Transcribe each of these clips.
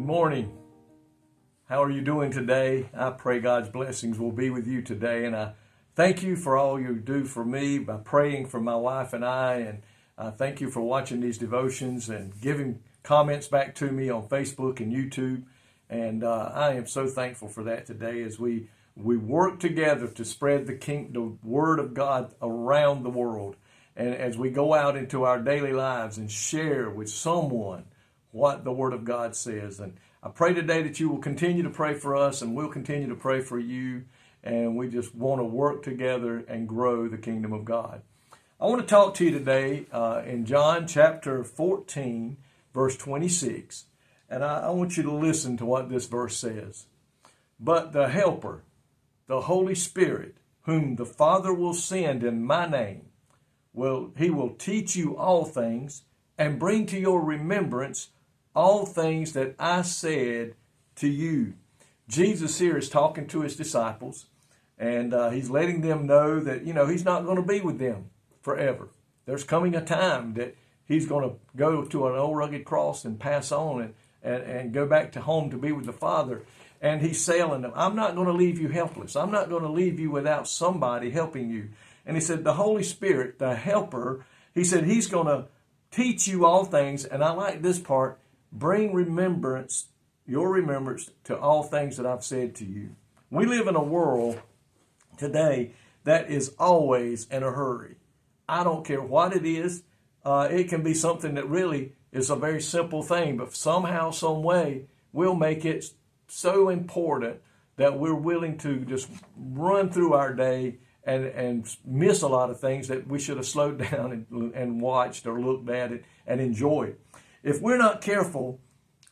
morning. How are you doing today? I pray God's blessings will be with you today. And I thank you for all you do for me by praying for my wife and I. And I thank you for watching these devotions and giving comments back to me on Facebook and YouTube. And I am so thankful for that today as we work together to spread the Word of God around the world. And as we go out into our daily lives and share with someone what the Word of God says. And I pray today that you will continue to pray for us and we'll continue to pray for you. And we just want to work together and grow the kingdom of God. I want to talk to you today in John chapter 14, verse 26. And I want you to listen to what this verse says. But the Helper, the Holy Spirit, whom the Father will send in my name, He will teach you all things and bring to your remembrance all things that I said to you. Jesus here is talking to his disciples, and he's letting them know that, he's not going to be with them forever. There's coming a time that he's going to go to an old rugged cross and pass on and go back to home to be with the Father. And he's telling them, I'm not going to leave you helpless. I'm not going to leave you without somebody helping you. And he said, the Holy Spirit, the Helper, he said, he's going to teach you all things. And I like this part, bring your remembrance to all things that I've said to you. We live in a world today that is always in a hurry. I don't care what it is. It can be something that really is a very simple thing, but somehow, some way, we'll make it so important that we're willing to just run through our day and miss a lot of things that we should have slowed down and watched or looked at it and enjoyed. If we're not careful,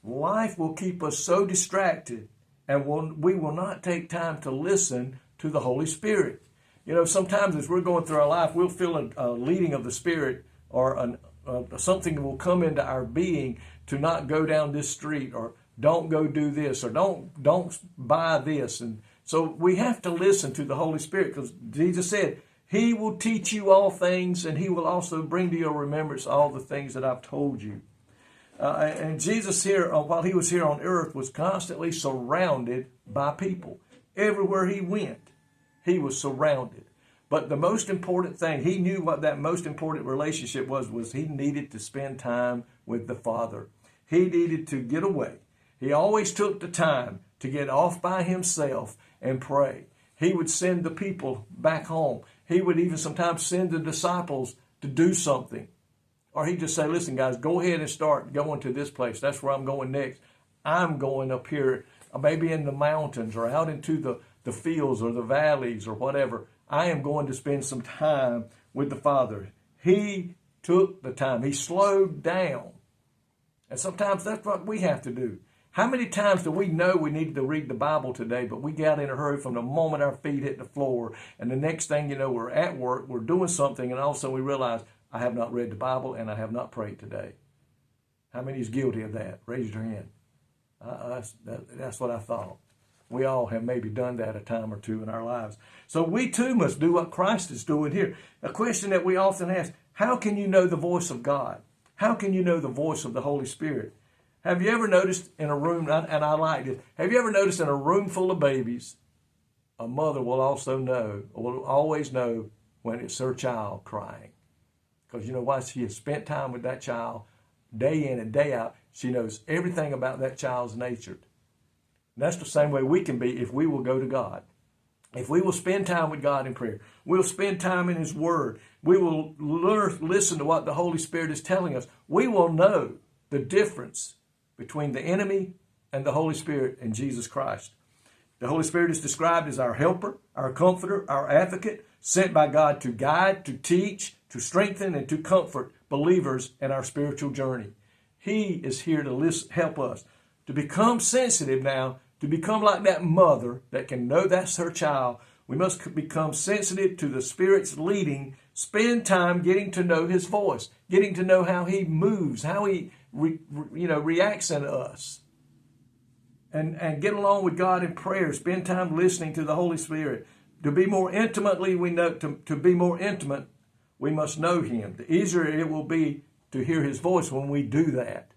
life will keep us so distracted and we will not take time to listen to the Holy Spirit. Sometimes as we're going through our life, we'll feel a leading of the Spirit or something will come into our being to not go down this street or don't go do this or don't buy this. And so we have to listen to the Holy Spirit because Jesus said, He will teach you all things and He will also bring to your remembrance all the things that I've told you. And Jesus here, while He was here on earth, was constantly surrounded by people. Everywhere He went, He was surrounded. But the most important thing, He knew what that most important relationship was He needed to spend time with the Father. He needed to get away. He always took the time to get off by Himself and pray. He would send the people back home. He would even sometimes send the disciples to do something. Or he'd just say, listen, guys, go ahead and start going to this place. That's where I'm going next. I'm going up here, maybe in the mountains or out into the fields or the valleys or whatever. I am going to spend some time with the Father. He took the time. He slowed down. And sometimes that's what we have to do. How many times do we know we need to read the Bible today, but we get in a hurry from the moment our feet hit the floor, and the next thing you know, we're at work, we're doing something, and all of a sudden we realize, I have not read the Bible and I have not prayed today. How many is guilty of that? Raise your hand. That's what I thought. We all have maybe done that a time or two in our lives. So we too must do what Christ is doing here. A question that we often ask, how can you know the voice of God? How can you know the voice of the Holy Spirit? Have you ever noticed in a room, and I like this, have you ever noticed in a room full of babies, a mother will also know, or will always know when it's her child crying? Because you know why? She has spent time with that child day in and day out. She knows everything about that child's nature. And that's the same way we can be if we will go to God. If we will spend time with God in prayer, we'll spend time in His Word, we will listen to what the Holy Spirit is telling us, we will know the difference between the enemy and the Holy Spirit and Jesus Christ. The Holy Spirit is described as our helper, our comforter, our advocate, sent by God to guide, to teach, to strengthen, and to comfort believers in our spiritual journey. He is here to help us to become sensitive now, to become like that mother that can know that's her child. We must become sensitive to the Spirit's leading, spend time getting to know His voice, getting to know how He moves, how He reacts in us. And get along with God in prayer, spend time listening to the Holy Spirit. To be more intimately, to be more intimate, we must know Him. The easier it will be to hear His voice when we do that.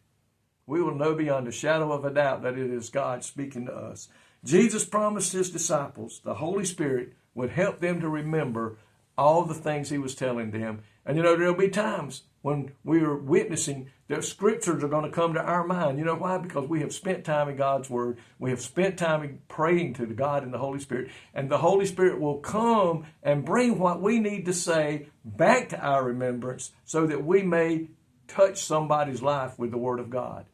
we will know beyond a shadow of a doubt that it is God speaking to us. Jesus promised his disciples the Holy Spirit would help them to remember all the things he was telling them. And there'll be times when we are witnessing that scriptures are going to come to our mind. You know why? Because we have spent time in God's Word. We have spent time in praying to God and the Holy Spirit. And the Holy Spirit will come and bring what we need to say back to our remembrance so that we may touch somebody's life with the Word of God.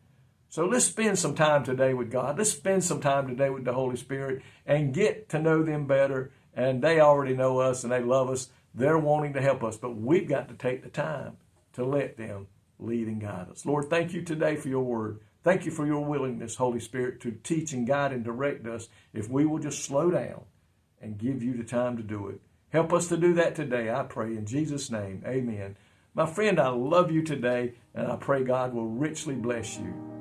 So let's spend some time today with God. Let's spend some time today with the Holy Spirit and get to know them better. And they already know us and they love us. They're wanting to help us, but we've got to take the time to let them lead and guide us. Lord, thank you today for your word. Thank you for your willingness, Holy Spirit, to teach and guide and direct us if we will just slow down and give you the time to do it. Help us to do that today, I pray. In Jesus' name, amen. My friend, I love you today, and I pray God will richly bless you.